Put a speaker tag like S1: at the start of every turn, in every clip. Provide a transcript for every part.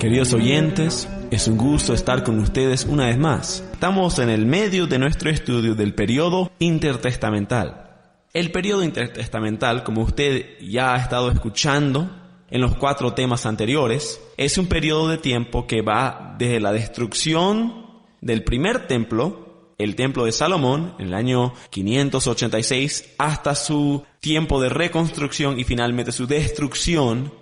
S1: Queridos oyentes, es un gusto estar con ustedes una vez más. Estamos en el medio de nuestro estudio del periodo intertestamental. El periodo intertestamental, como usted ya ha estado escuchando en los 4 temas anteriores, es un periodo de tiempo que va desde la destrucción del primer templo, el templo de Salomón, en el año 586, hasta su tiempo de reconstrucción y finalmente su destrucción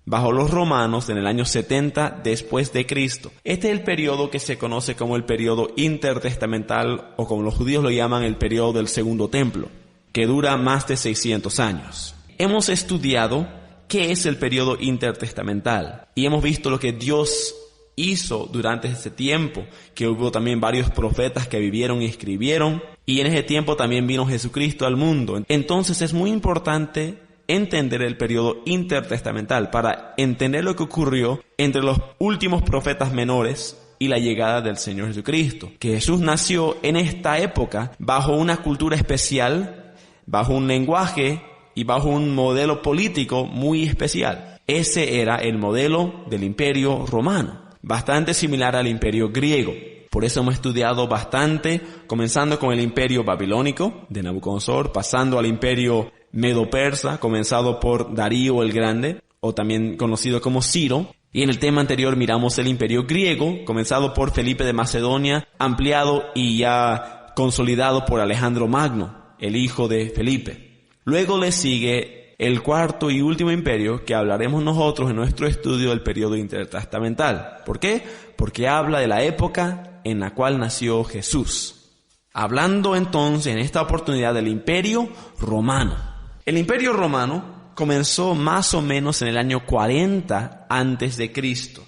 S1: bajo los romanos en el año 70 después de Cristo. Este es el periodo que se conoce como el periodo intertestamental, o como los judíos lo llaman, el periodo del segundo templo, que dura más de 600 años. Hemos estudiado qué es el periodo intertestamental y hemos visto lo que Dios hizo durante ese tiempo, que hubo también varios profetas que vivieron y escribieron, y en ese tiempo también vino Jesucristo al mundo. Entonces es muy importante entender el periodo intertestamental para entender lo que ocurrió entre los últimos profetas menores y la llegada del Señor Jesucristo. Que Jesús nació en esta época bajo una cultura especial, bajo un lenguaje y bajo un modelo político muy especial. Ese era el modelo del Imperio Romano, bastante similar al Imperio griego. Por eso hemos estudiado bastante, comenzando con el Imperio Babilónico de Nabucodonosor, pasando al Imperio Medo-Persa, comenzado por Darío el Grande, o también conocido como Ciro. Y en el tema anterior miramos el Imperio Griego, comenzado por Felipe de Macedonia, ampliado y ya consolidado por Alejandro Magno, el hijo de Felipe. Luego le sigue el cuarto y último imperio que hablaremos nosotros en nuestro estudio del periodo intertestamental. ¿Por qué? Porque habla de la época en la cual nació Jesús. Hablando entonces en esta oportunidad del Imperio Romano. El Imperio Romano comenzó más o menos en el año 40 antes de Cristo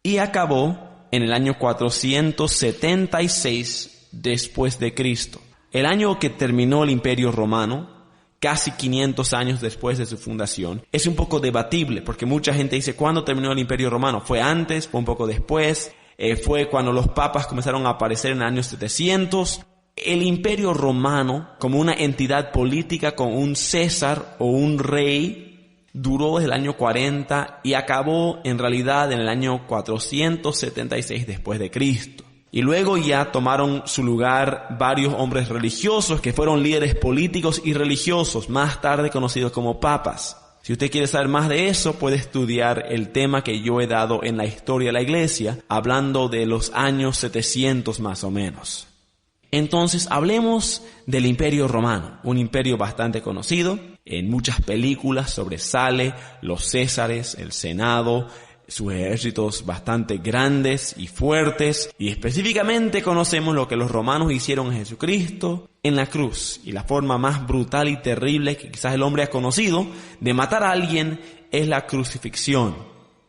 S1: y acabó en el año 476 después de Cristo. El año que terminó el Imperio Romano, casi 500 años después de su fundación, es un poco debatible porque mucha gente dice, ¿cuándo terminó el Imperio Romano? ¿Fue antes? ¿Fue un poco después? ¿Fue cuando los papas comenzaron a aparecer en el año 700? El Imperio Romano, como una entidad política con un César o un rey, duró desde el año 40 y acabó en realidad en el año 476 después de Cristo. Y luego ya tomaron su lugar varios hombres religiosos que fueron líderes políticos y religiosos, más tarde conocidos como papas. Si usted quiere saber más de eso, puede estudiar el tema que yo he dado en la historia de la iglesia, hablando de los años 700 más o menos. Entonces, hablemos del Imperio Romano, un imperio bastante conocido. En muchas películas sobresale los Césares, el Senado, sus ejércitos bastante grandes y fuertes. Y específicamente conocemos lo que los romanos hicieron a Jesucristo en la cruz. Y la forma más brutal y terrible que quizás el hombre ha conocido de matar a alguien es la crucifixión.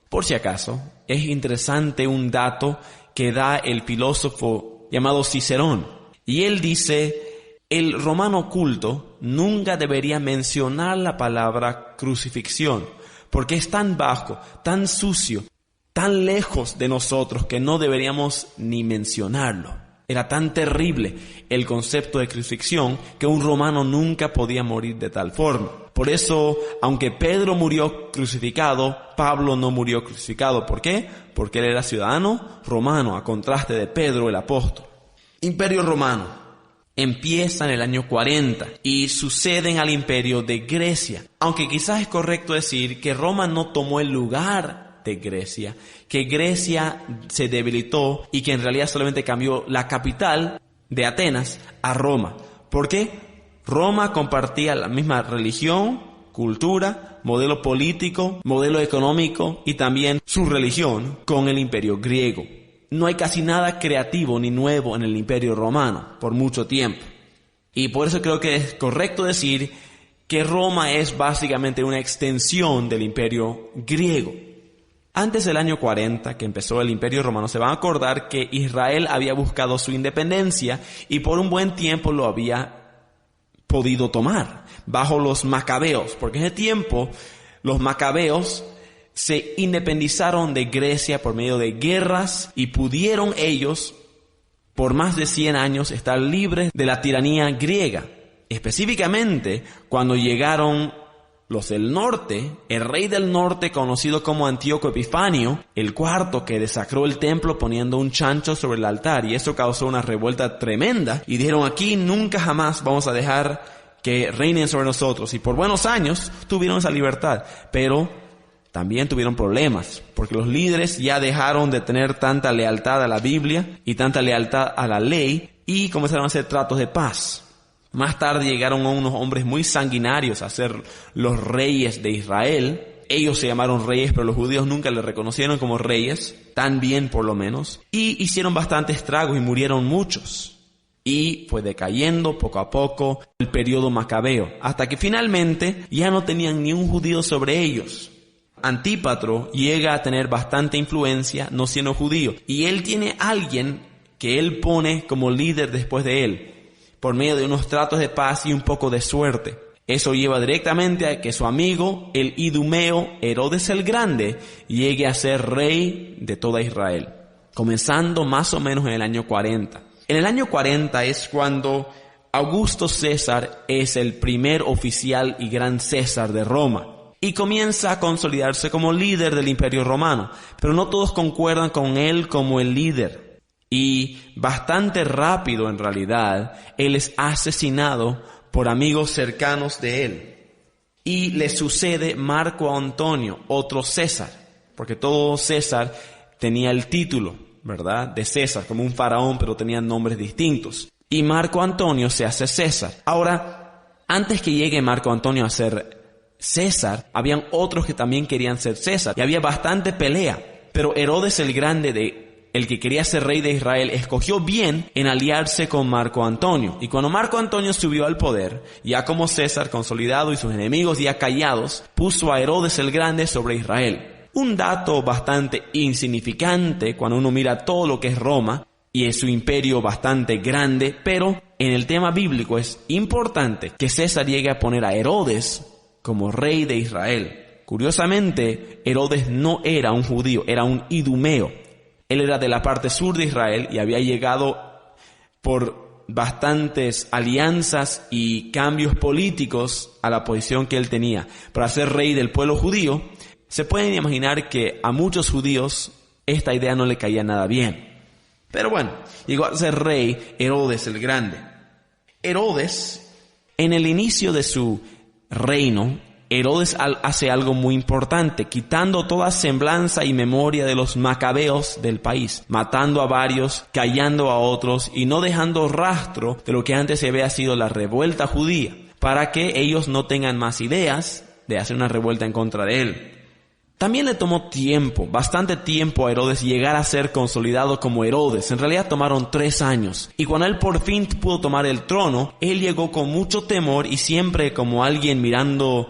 S1: Por si acaso, es interesante un dato que da el filósofo llamado Cicerón. Y él dice, el romano culto nunca debería mencionar la palabra crucifixión, porque es tan bajo, tan sucio, tan lejos de nosotros que no deberíamos ni mencionarlo. Era tan terrible el concepto de crucifixión que un romano nunca podía morir de tal forma. Por eso, aunque Pedro murió crucificado, Pablo no murió crucificado. ¿Por qué? Porque él era ciudadano romano, a contraste de Pedro el apóstol. Imperio Romano empieza en el año 40 y suceden al imperio de Grecia. Aunque quizás es correcto decir que Roma no tomó el lugar de Grecia, que Grecia se debilitó y que en realidad solamente cambió la capital de Atenas a Roma. ¿Por qué? Roma compartía la misma religión, cultura, modelo político, modelo económico y también su religión con el imperio griego. No hay casi nada creativo ni nuevo en el Imperio Romano por mucho tiempo. Y por eso creo que es correcto decir que Roma es básicamente una extensión del Imperio griego. Antes del año 40, que empezó el Imperio Romano, se van a acordar que Israel había buscado su independencia y por un buen tiempo lo había podido tomar bajo los macabeos, porque en ese tiempo los macabeos se independizaron de Grecia por medio de guerras y pudieron ellos, por más de 100 años, estar libres de la tiranía griega. Específicamente, cuando llegaron Los del norte, el rey del norte, conocido como Antíoco Epifanio, el cuarto, que desacró el templo poniendo un chancho sobre el altar, y eso causó una revuelta tremenda, y dijeron: aquí nunca jamás vamos a dejar que reinen sobre nosotros. Y por buenos años tuvieron esa libertad, pero también tuvieron problemas, porque los líderes ya dejaron de tener tanta lealtad a la Biblia y tanta lealtad a la ley, y comenzaron a hacer tratos de paz. Más tarde llegaron unos hombres muy sanguinarios a ser los reyes de Israel. Ellos se llamaron reyes, pero los judíos nunca les reconocieron como reyes, tan bien por lo menos, y hicieron bastante estragos y murieron muchos. Y fue decayendo poco a poco el periodo macabeo, hasta que finalmente ya no tenían ni un judío sobre ellos. Antípatro llega a tener bastante influencia no siendo judío, y él tiene a alguien que él pone como líder después de él, por medio de unos tratos de paz y un poco de suerte. Eso lleva directamente a que su amigo, el idumeo Herodes el Grande, llegue a ser rey de toda Israel, comenzando más o menos en el año 40. En el año 40 es cuando Augusto César es el primer oficial y gran César de Roma, y comienza a consolidarse como líder del Imperio Romano, pero no todos concuerdan con él como el líder. Y bastante rápido, en realidad, él es asesinado por amigos cercanos de él. Y le sucede Marco Antonio, otro César, porque todo César tenía el título, ¿verdad?, de César, como un faraón, pero tenían nombres distintos. Y Marco Antonio se hace César. Ahora, antes que llegue Marco Antonio a ser César, habían otros que también querían ser César, y había bastante pelea. Pero Herodes el Grande, el que quería ser rey de Israel, escogió bien en aliarse con Marco Antonio. Y cuando Marco Antonio subió al poder, ya como César consolidado y sus enemigos ya callados, puso a Herodes el Grande sobre Israel. Un dato bastante insignificante cuando uno mira todo lo que es Roma, y es su imperio bastante grande, pero en el tema bíblico es importante que César llegue a poner a Herodes como rey de Israel. Curiosamente, Herodes no era un judío, era un idumeo. Él era de la parte sur de Israel y había llegado por bastantes alianzas y cambios políticos a la posición que él tenía para ser rey del pueblo judío. Se pueden imaginar que a muchos judíos esta idea no le caía nada bien. Pero bueno, llegó a ser rey Herodes el Grande. Herodes, en el inicio de su reino, Herodes hace algo muy importante, quitando toda semblanza y memoria de los macabeos del país, matando a varios, callando a otros y no dejando rastro de lo que antes se había sido la revuelta judía, para que ellos no tengan más ideas de hacer una revuelta en contra de él. También le tomó tiempo, bastante tiempo a Herodes llegar a ser consolidado como Herodes. En realidad tomaron 3 años. Y cuando él por fin pudo tomar el trono, él llegó con mucho temor y siempre como alguien mirando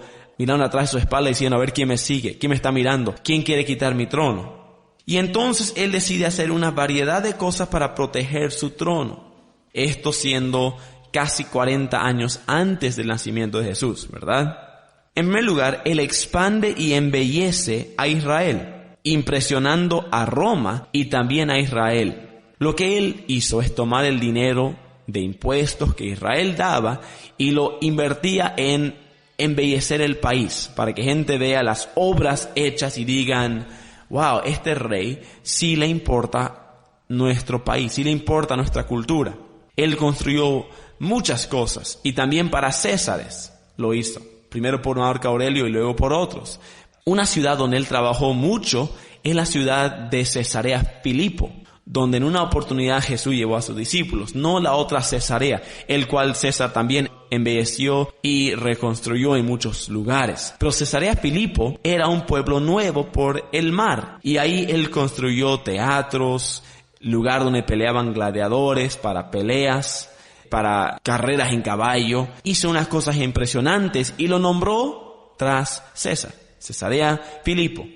S1: atrás de su espalda diciendo: a ver quién me sigue, quién me está mirando, quién quiere quitar mi trono. Y entonces él decide hacer una variedad de cosas para proteger su trono. Esto siendo casi 40 años antes del nacimiento de Jesús, ¿verdad? En primer lugar, él expande y embellece a Israel, impresionando a Roma y también a Israel. Lo que él hizo es tomar el dinero de impuestos que Israel daba y lo invertía en embellecer el país, para que gente vea las obras hechas y digan: wow, este rey sí le importa nuestro país, sí le importa nuestra cultura. Él construyó muchas cosas y también para Césares lo hizo. Primero por Marco Aurelio y luego por otros. Una ciudad donde él trabajó mucho es la ciudad de Cesarea Filipo, donde en una oportunidad Jesús llevó a sus discípulos, no la otra Cesarea, el cual César también embelleció y reconstruyó en muchos lugares. Pero Cesarea Filipo era un pueblo nuevo por el mar, y ahí él construyó teatros, lugar donde peleaban gladiadores para peleas, para carreras en caballo. Hizo unas cosas impresionantes y lo nombró tras César, Cesarea Filipo.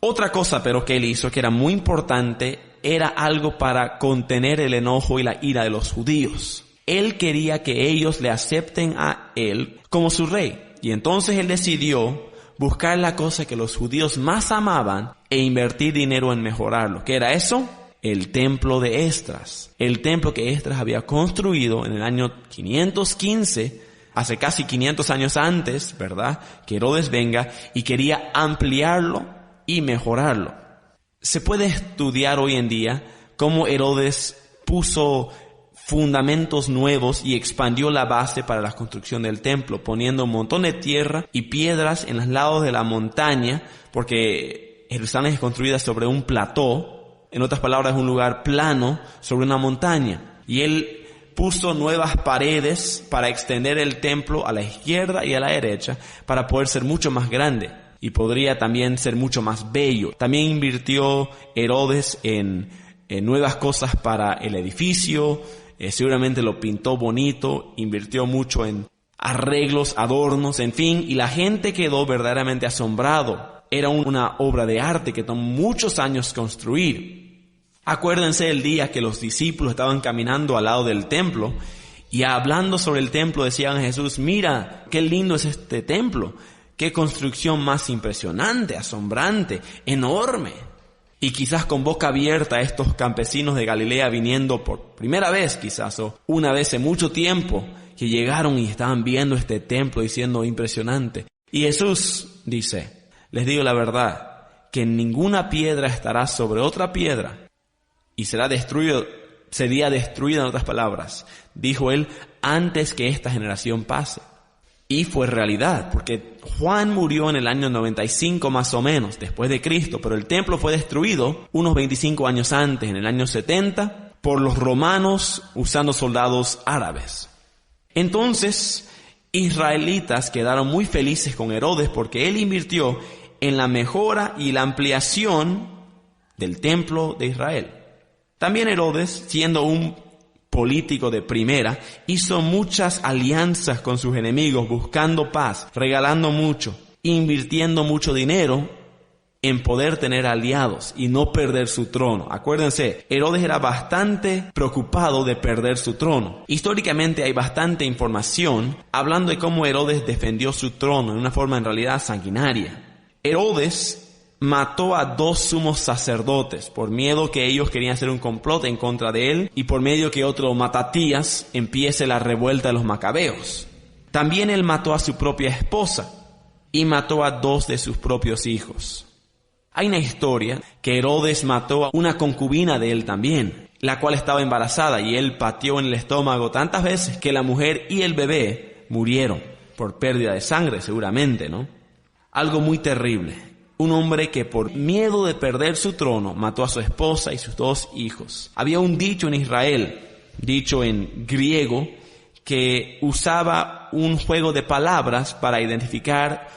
S1: Otra cosa pero que él hizo, que era muy importante, era algo para contener el enojo y la ira de los judíos. Él quería que ellos le acepten a él como su rey. Y entonces él decidió buscar la cosa que los judíos más amaban e invertir dinero en mejorarlo. ¿Qué era eso? El templo de Esdras. El templo que Esdras había construido en el año 515 hace casi 500 años antes, ¿verdad?, que Herodes venga, y quería ampliarlo y mejorarlo. Se puede estudiar hoy en día cómo Herodes puso fundamentos nuevos y expandió la base para la construcción del templo, poniendo un montón de tierra y piedras en los lados de la montaña, porque Jerusalén es construida sobre un plató, en otras palabras, un lugar plano sobre una montaña. Y él puso nuevas paredes para extender el templo a la izquierda y a la derecha para poder ser mucho más grande y podría también ser mucho más bello. También invirtió Herodes en nuevas cosas para el edificio. Seguramente lo pintó bonito, invirtió mucho en arreglos, adornos, en fin, y la gente quedó verdaderamente asombrado. Era una obra de arte que tomó muchos años construir. Acuérdense el día que los discípulos estaban caminando al lado del templo y hablando sobre el templo decían a Jesús: mira, qué lindo es este templo, qué construcción más impresionante, asombrante, enorme. Y quizás con boca abierta estos campesinos de Galilea viniendo por primera vez quizás o una vez en mucho tiempo que llegaron y estaban viendo este templo diciendo impresionante. Y Jesús dice: les digo la verdad, que ninguna piedra estará sobre otra piedra y sería destruida en otras palabras, dijo él, antes que esta generación pase. Y fue realidad, porque Juan murió en el año 95 más o menos, después de Cristo, pero el templo fue destruido unos 25 años antes, en el año 70, por los romanos usando soldados árabes. Entonces, israelitas quedaron muy felices con Herodes porque él invirtió en la mejora y la ampliación del templo de Israel. También Herodes, siendo un político de primera, hizo muchas alianzas con sus enemigos, buscando paz, regalando mucho, invirtiendo mucho dinero en poder tener aliados y no perder su trono. Acuérdense, Herodes era bastante preocupado de perder su trono. Históricamente hay bastante información hablando de cómo Herodes defendió su trono de una forma en realidad sanguinaria. Herodes mató a 2 sumos sacerdotes por miedo que ellos querían hacer un complot en contra de él y por medio que otro Matatías empiece la revuelta de los macabeos. También él mató a su propia esposa y mató a 2 de sus propios hijos. Hay una historia que Herodes mató a una concubina de él también, la cual estaba embarazada, y él pateó en el estómago tantas veces que la mujer y el bebé murieron por pérdida de sangre seguramente, ¿no? Algo muy terrible. Un hombre que por miedo de perder su trono mató a su esposa y sus 2 hijos. Había un dicho en Israel, dicho en griego, que usaba un juego de palabras para identificar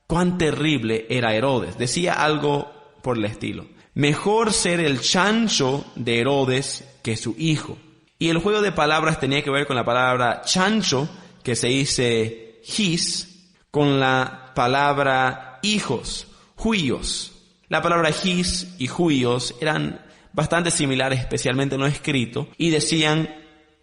S1: cuán terrible era Herodes. Decía algo por el estilo: mejor ser el chancho de Herodes que su hijo. Y el juego de palabras tenía que ver con la palabra chancho, que se dice his, con la palabra hijos, juios. La palabra his y juios eran bastante similares, especialmente en lo escrito, y decían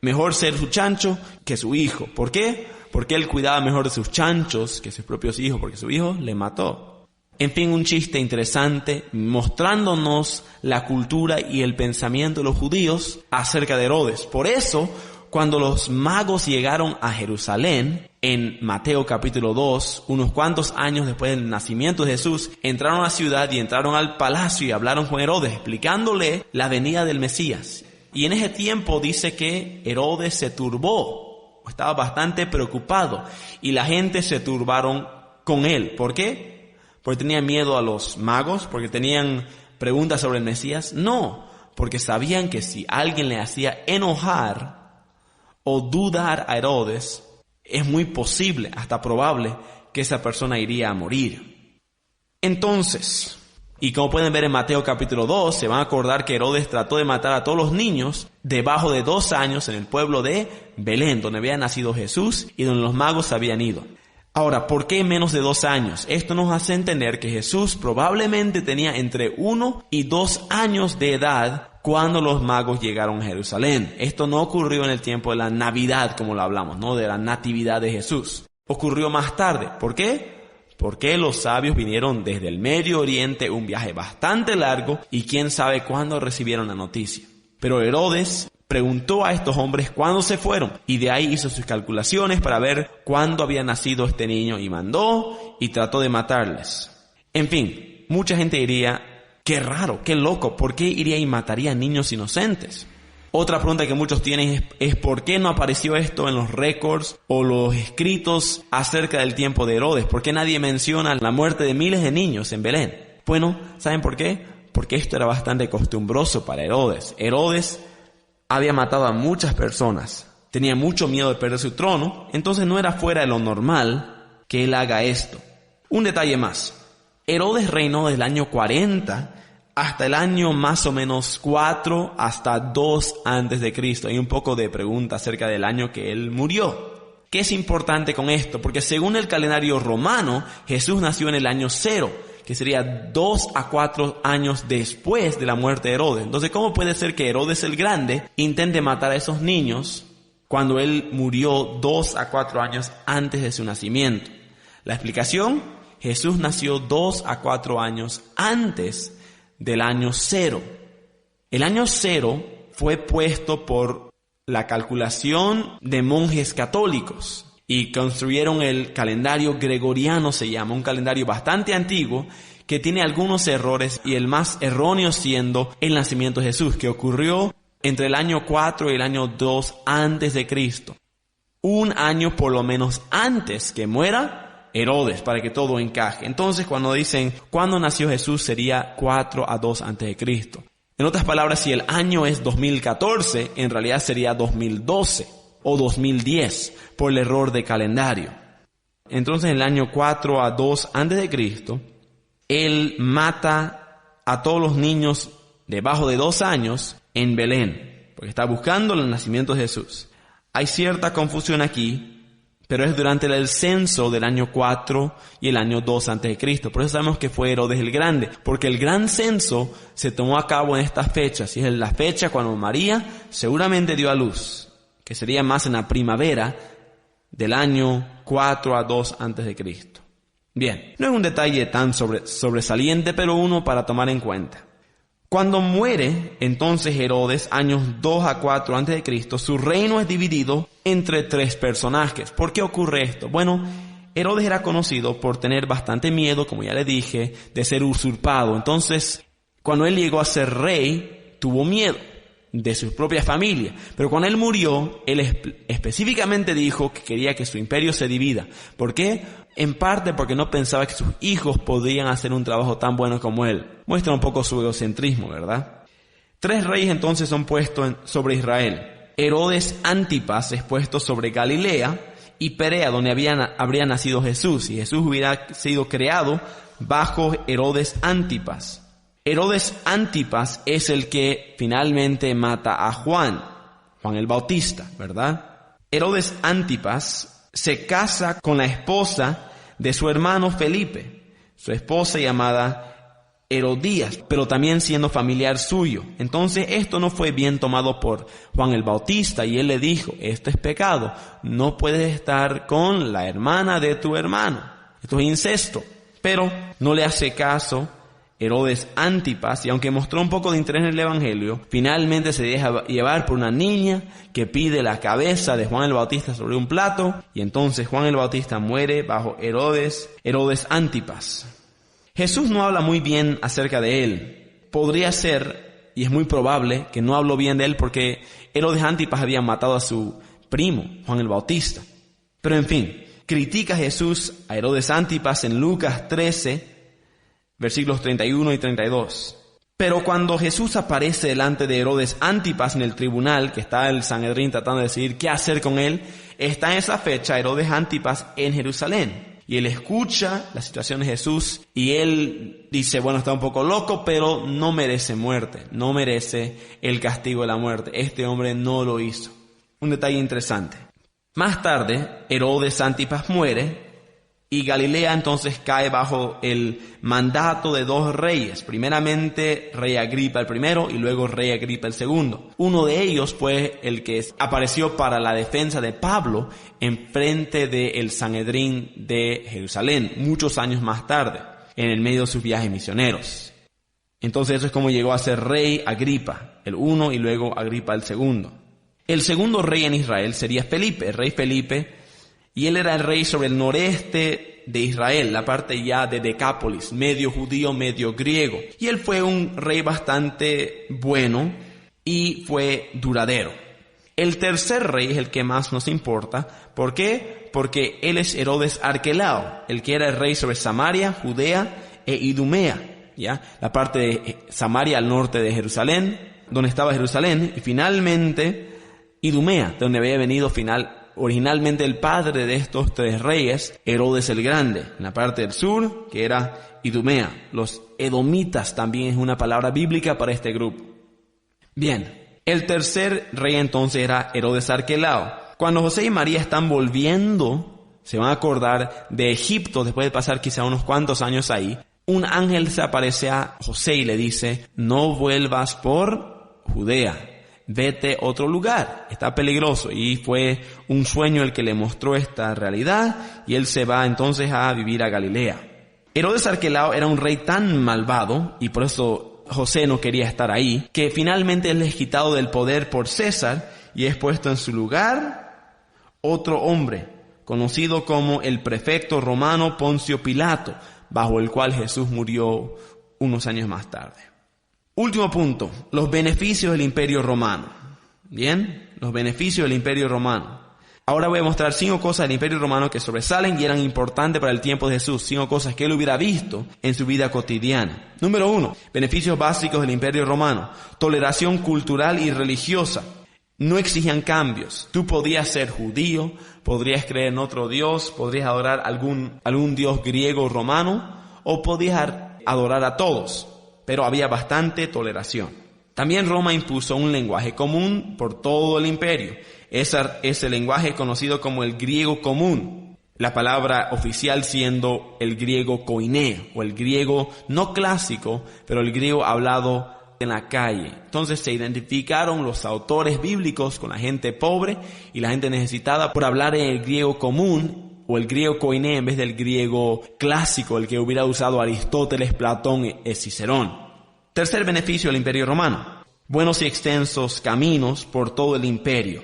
S1: mejor ser su chancho que su hijo. ¿Por qué? Porque él cuidaba mejor de sus chanchos que sus propios hijos, porque su hijo le mató. En fin, un chiste interesante mostrándonos la cultura y el pensamiento de los judíos acerca de Herodes. Por eso, cuando los magos llegaron a Jerusalén, en Mateo capítulo 2, unos cuantos años después del nacimiento de Jesús, entraron a la ciudad y entraron al palacio y hablaron con Herodes, explicándole la venida del Mesías. Y en ese tiempo dice que Herodes se turbó, estaba bastante preocupado, y la gente se turbaron con él. ¿Por qué? ¿Porque tenían miedo a los magos? ¿Porque tenían preguntas sobre el Mesías? No, porque sabían que si alguien le hacía enojar o dudar a Herodes, es muy posible, hasta probable, que esa persona iría a morir. Entonces, y como pueden ver en Mateo capítulo 2, se van a acordar que Herodes trató de matar a todos los niños debajo de 2 años en el pueblo de Belén, donde había nacido Jesús y donde los magos habían ido. Ahora, ¿por qué menos de 2 años? Esto nos hace entender que Jesús probablemente tenía entre 1 y 2 años de edad cuando los magos llegaron a Jerusalén. Esto no ocurrió en el tiempo de la Navidad, como lo hablamos, ¿no? De la natividad de Jesús. Ocurrió más tarde. ¿Por qué? Porque los sabios vinieron desde el Medio Oriente, un viaje bastante largo, y quién sabe cuándo recibieron la noticia. Pero Herodes preguntó a estos hombres cuándo se fueron y de ahí hizo sus calculaciones para ver cuándo había nacido este niño y mandó y trató de matarles. En fin, mucha gente diría, qué raro, qué loco, ¿por qué iría y mataría a niños inocentes? Otra pregunta que muchos tienen es ¿por qué no apareció esto en los récords o los escritos acerca del tiempo de Herodes? ¿Por qué nadie menciona la muerte de miles de niños en Belén? Bueno, ¿saben por qué? Porque esto era bastante costumbroso para Herodes. Herodes había matado a muchas personas, tenía mucho miedo de perder su trono, entonces no era fuera de lo normal que él haga esto. Un detalle más, Herodes reinó desde el año 40 hasta el año más o menos 4 hasta 2 antes de Cristo. Hay un poco de pregunta acerca del año que él murió. ¿Qué es importante con esto? Porque según el calendario romano, Jesús nació en el año 0, que sería 2 a 4 años después de la muerte de Herodes. Entonces, ¿cómo puede ser que Herodes el Grande intente matar a esos niños cuando él murió 2 a 4 años antes de su nacimiento? La explicación, Jesús nació 2 a 4 años antes del año 0. El año 0 fue puesto por la calculación de monjes católicos y construyeron el calendario gregoriano, se llama, un calendario bastante antiguo que tiene algunos errores y el más erróneo siendo el nacimiento de Jesús, que ocurrió entre el año 4 y el año 2 antes de Cristo. Un año por lo menos antes que muera Herodes, para que todo encaje. Entonces, cuando dicen ¿cuándo nació Jesús? Sería 4 a 2 antes de Cristo. En otras palabras, si el año es 2014, en realidad sería 2012 o 2010 por el error de calendario. Entonces, en el año 4 a 2 antes de Cristo, él mata a todos los niños debajo de 2 años en Belén, porque está buscando el nacimiento de Jesús. Hay cierta confusión aquí, pero es durante el censo del año 4 y el año 2 antes de Cristo. Por eso sabemos que fue Herodes el Grande, porque el gran censo se tomó a cabo en estas fechas, y es la fecha cuando María seguramente dio a luz, que sería más en la primavera del año 4 a 2 antes de Cristo. Bien, no es un detalle tan sobresaliente, pero uno para tomar en cuenta. Cuando muere entonces Herodes, años 2 a 4 antes de Cristo, su reino es dividido entre 3 personajes. ¿Por qué ocurre esto? Bueno, Herodes era conocido por tener bastante miedo, como ya le dije, de ser usurpado. Entonces, cuando él llegó a ser rey, tuvo miedo de su propia familia. Pero cuando él murió, él específicamente dijo que quería que su imperio se divida. ¿Por qué? En parte porque no pensaba que sus hijos podían hacer un trabajo tan bueno como él. Muestra un poco su egocentrismo, ¿verdad? 3 reyes entonces son puestos sobre Israel. Herodes Antipas es puesto sobre Galilea y Perea, donde habría nacido Jesús. Y Jesús hubiera sido creado bajo Herodes Antipas. Herodes Antipas es el que finalmente mata a Juan el Bautista, ¿verdad? Herodes Antipas se casa con la esposa de su hermano Felipe, su esposa llamada Herodías, pero también siendo familiar suyo. Entonces esto no fue bien tomado por Juan el Bautista y él le dijo, esto es pecado, no puedes estar con la hermana de tu hermano, esto es incesto. Pero no le hace caso Herodes Antipas, y aunque mostró un poco de interés en el evangelio, finalmente se deja llevar por una niña que pide la cabeza de Juan el Bautista sobre un plato, y entonces Juan el Bautista muere bajo Herodes Antipas. Jesús no habla muy bien acerca de él. Podría ser, y es muy probable, que no habló bien de él porque Herodes Antipas había matado a su primo, Juan el Bautista. Pero en fin, critica Jesús a Herodes Antipas en Lucas 13, versículos 31 y 32. Pero cuando Jesús aparece delante de Herodes Antipas en el tribunal, que está el Sanedrín tratando de decidir qué hacer con él, está en esa fecha Herodes Antipas en Jerusalén. Y él escucha la situación de Jesús y él dice, bueno, está un poco loco, pero no merece muerte, no merece el castigo de la muerte. Este hombre no lo hizo. Un detalle interesante. Más tarde, Herodes Antipas muere, y Galilea entonces cae bajo el mandato de 2 reyes. Primeramente rey Agripa el primero y luego rey Agripa el segundo. Uno de ellos fue el que apareció para la defensa de Pablo en frente del Sanedrín de Jerusalén, muchos años más tarde, en el medio de sus viajes misioneros. Entonces eso es como llegó a ser rey Agripa el uno y luego Agripa el segundo. El segundo rey en Israel sería Felipe, el rey Felipe, y él era el rey sobre el noreste de Israel, la parte ya de Decápolis, medio judío, medio griego. Y él fue un rey bastante bueno y fue duradero. El tercer rey es el que más nos importa. ¿Por qué? Porque él es Herodes Arquelao, el que era el rey sobre Samaria, Judea e Idumea, ¿ya? La parte de Samaria al norte de Jerusalén, donde estaba Jerusalén, y finalmente Idumea, donde había venido originalmente el padre de estos tres reyes, Herodes el Grande, en la parte del sur, que era Idumea. Los edomitas también es una palabra bíblica para este grupo. Bien, el tercer rey entonces era Herodes Arquelao. Cuando José y María están volviendo, se van a acordar de Egipto, después de pasar quizá unos cuantos años ahí, un ángel se aparece a José y le dice, no vuelvas por Judea. Vete a otro lugar, está peligroso. Y fue un sueño el que le mostró esta realidad, y él se va entonces a vivir a Galilea. Herodes Arquelao era un rey tan malvado, y por eso José no quería estar ahí, que finalmente él es quitado del poder por César, y es puesto en su lugar otro hombre, conocido como el prefecto romano Poncio Pilato, bajo el cual Jesús murió unos años más tarde. Último punto, los beneficios del Imperio Romano. Bien, los beneficios del Imperio Romano. Ahora voy a mostrar 5 cosas del Imperio Romano que sobresalen y eran importantes para el tiempo de Jesús. 5 cosas que él hubiera visto en su vida cotidiana. Número 1, beneficios básicos del Imperio Romano. Toleración cultural y religiosa. No exigían cambios. Tú podías ser judío, podrías creer en otro Dios, podrías adorar algún Dios griego o romano, o podías adorar a todos. Pero había bastante toleración. También Roma impuso un lenguaje común por todo el imperio. Ese lenguaje conocido como el griego común. La palabra oficial siendo el griego koiné, o el griego no clásico, pero el griego hablado en la calle. Entonces se identificaron los autores bíblicos con la gente pobre y la gente necesitada por hablar en el griego común, o el griego koiné en vez del griego clásico, el que hubiera usado Aristóteles, Platón y Cicerón. Tercer beneficio del Imperio Romano. Buenos y extensos caminos por todo el imperio.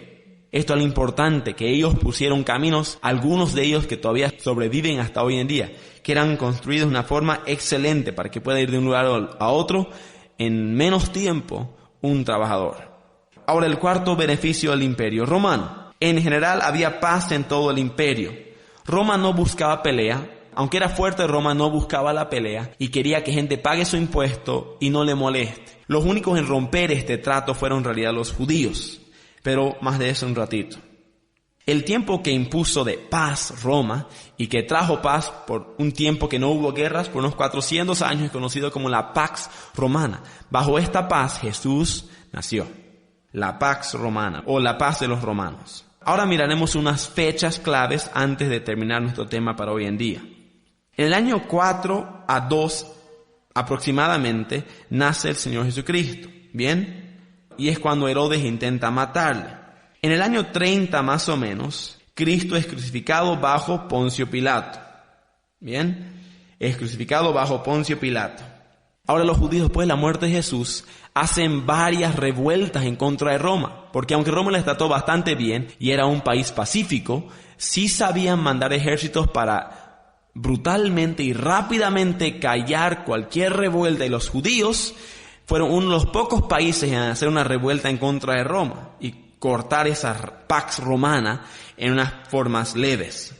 S1: Esto es lo importante, que ellos pusieron caminos, algunos de ellos que todavía sobreviven hasta hoy en día, que eran construidos de una forma excelente para que pueda ir de un lugar a otro en menos tiempo un trabajador. Ahora, el cuarto beneficio del Imperio Romano. En general había paz en todo el imperio. Roma no buscaba pelea. Aunque era fuerte, Roma no buscaba la pelea y quería que gente pague su impuesto y no le moleste. Los únicos en romper este trato fueron en realidad los judíos, pero más de eso un ratito. El tiempo que impuso de paz Roma y que trajo paz por un tiempo que no hubo guerras, por unos 400 años, es conocido como la Pax Romana. Bajo esta paz Jesús nació, la Pax Romana o la paz de los romanos. Ahora miraremos unas fechas claves antes de terminar nuestro tema para hoy en día. En el año 4 a 2 aproximadamente nace el Señor Jesucristo, ¿bien? Y es cuando Herodes intenta matarle. En el año 30 más o menos, Cristo es crucificado bajo Poncio Pilato, ¿bien? Es crucificado bajo Poncio Pilato. Ahora los judíos, después de la muerte de Jesús, hacen varias revueltas en contra de Roma, porque aunque Roma les trató bastante bien y era un país pacífico, sí sabían mandar ejércitos para brutalmente y rápidamente callar cualquier revuelta, y los judíos fueron uno de los pocos países en hacer una revuelta en contra de Roma y cortar esa Pax Romana en unas formas leves.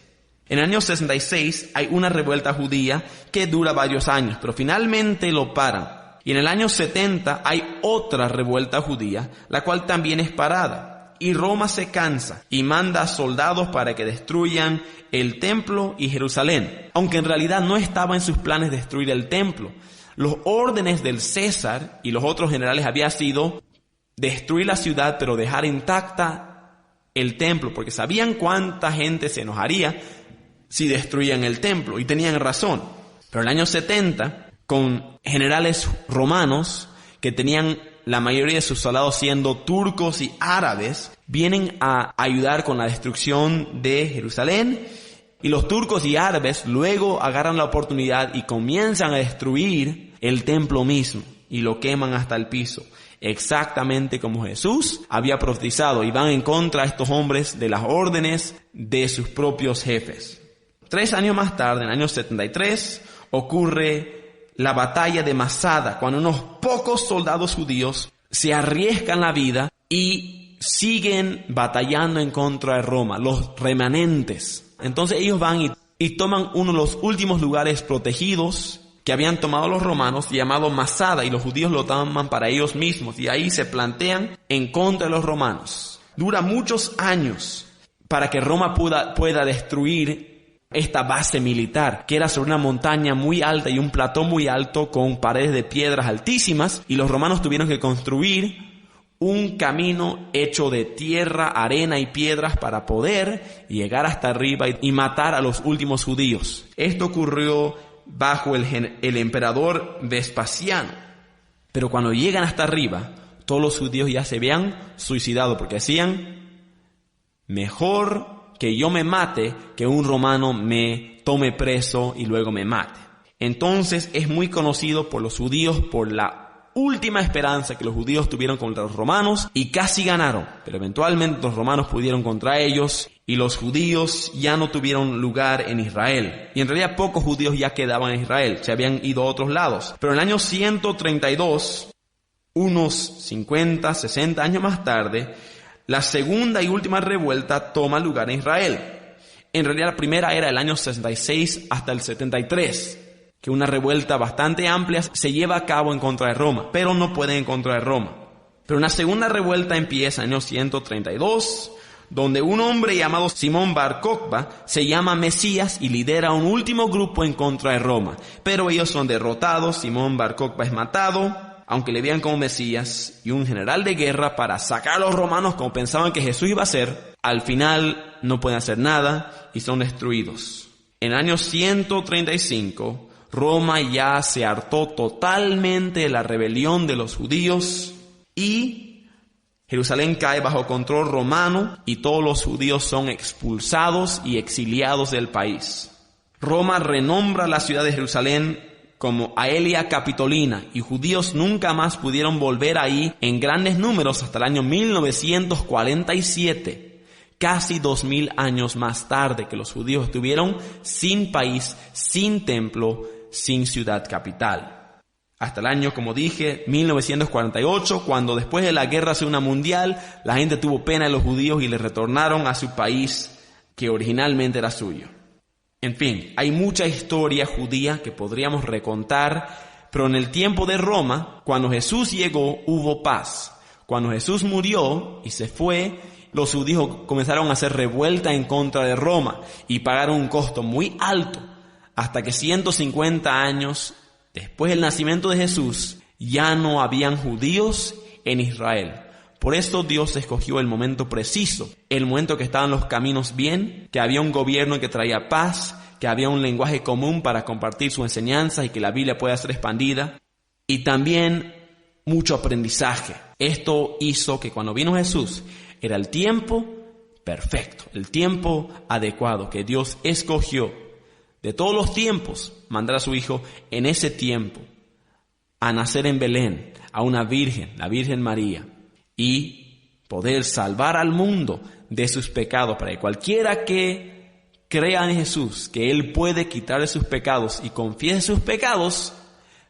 S1: En el año 66 hay una revuelta judía que dura varios años, pero finalmente lo paran. Y en el año 70 hay otra revuelta judía, la cual también es parada. Y Roma se cansa y manda soldados para que destruyan el templo y Jerusalén, aunque en realidad no estaba en sus planes destruir el templo. Los órdenes del César y los otros generales había sido destruir la ciudad, pero dejar intacta el templo, porque sabían cuánta gente se enojaría si destruían el templo, y tenían razón. Pero en el año 70, con generales romanos que tenían la mayoría de sus soldados siendo turcos y árabes, vienen a ayudar con la destrucción de Jerusalén, y los turcos y árabes luego agarran la oportunidad y comienzan a destruir el templo mismo. y lo queman hasta el piso, exactamente como Jesús había profetizado, y van en contra de estos hombres de las órdenes de sus propios jefes. 3 años más tarde, en el año 73, ocurre la batalla de Masada, cuando unos pocos soldados judíos se arriesgan la vida y siguen batallando en contra de Roma, los remanentes. Entonces ellos van y toman uno de los últimos lugares protegidos que habían tomado los romanos, llamado Masada, y los judíos lo toman para ellos mismos, y ahí se plantean en contra de los romanos. Dura muchos años para que Roma pueda destruir esta base militar, que era sobre una montaña muy alta y un plató muy alto con paredes de piedras altísimas, y los romanos tuvieron que construir un camino hecho de tierra, arena y piedras para poder llegar hasta arriba y matar a los últimos judíos. Esto ocurrió bajo el emperador Vespasiano. Pero cuando llegan hasta arriba, todos los judíos ya se habían suicidado, porque decían: mejor que yo me mate que un romano me tome preso y luego me mate. Entonces es muy conocido por los judíos por la última esperanza que los judíos tuvieron contra los romanos, y casi ganaron, pero eventualmente los romanos pudieron contra ellos y los judíos ya no tuvieron lugar en Israel. Y en realidad pocos judíos ya quedaban en Israel, se habían ido a otros lados. Pero en el año 132, unos 50, 60 años más tarde, la segunda y última revuelta toma lugar en Israel. En realidad la primera era el año 66 hasta el 73. Que una revuelta bastante amplia se lleva a cabo en contra de Roma, pero no pueden en contra de Roma. Pero una segunda revuelta empieza en el año 132, donde un hombre llamado Simón Bar Kokhba se llama Mesías y lidera un último grupo en contra de Roma. Pero ellos son derrotados, Simón Bar Kokhba es matado, aunque le vean como Mesías, y un general de guerra para sacar a los romanos como pensaban que Jesús iba a hacer, al final no pueden hacer nada y son destruidos. En el año 135, Roma ya se hartó totalmente de la rebelión de los judíos y Jerusalén cae bajo control romano y todos los judíos son expulsados y exiliados del país. Roma renombra la ciudad de Jerusalén como Aelia Capitolina y judíos nunca más pudieron volver ahí en grandes números hasta el año 1947. Casi 2000 años más tarde que los judíos estuvieron sin país, sin templo, sin ciudad capital. Hasta el año, como dije, 1948, cuando después de la Guerra Segunda Mundial, la gente tuvo pena de los judíos y les retornaron a su país que originalmente era suyo. En fin, hay mucha historia judía que podríamos recontar, pero en el tiempo de Roma, cuando Jesús llegó, hubo paz. Cuando Jesús murió y se fue, los judíos comenzaron a hacer revuelta en contra de Roma y pagaron un costo muy alto, hasta que 150 años después del nacimiento de Jesús, ya no habían judíos en Israel. Por esto Dios escogió el momento preciso, el momento que estaban los caminos bien, que había un gobierno que traía paz, que había un lenguaje común para compartir su enseñanza y que la Biblia pueda ser expandida, y también mucho aprendizaje. Esto hizo que cuando vino Jesús, era el tiempo perfecto, el tiempo adecuado que Dios escogió. De todos los tiempos, mandar a su Hijo en ese tiempo a nacer en Belén, a una virgen, la Virgen María, y poder salvar al mundo de sus pecados, para que cualquiera que crea en Jesús, que Él puede quitarle sus pecados y confiese sus pecados,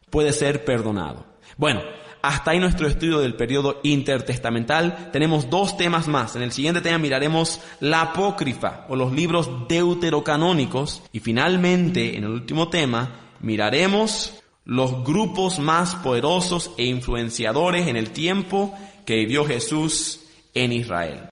S1: puede ser perdonado. Bueno, hasta ahí nuestro estudio del periodo intertestamental. Tenemos 2 temas más. En el siguiente tema miraremos la apócrifa o los libros deuterocanónicos. Y finalmente, en el último tema, miraremos los grupos más poderosos e influenciadores en el tiempo que vivió Jesús en Israel.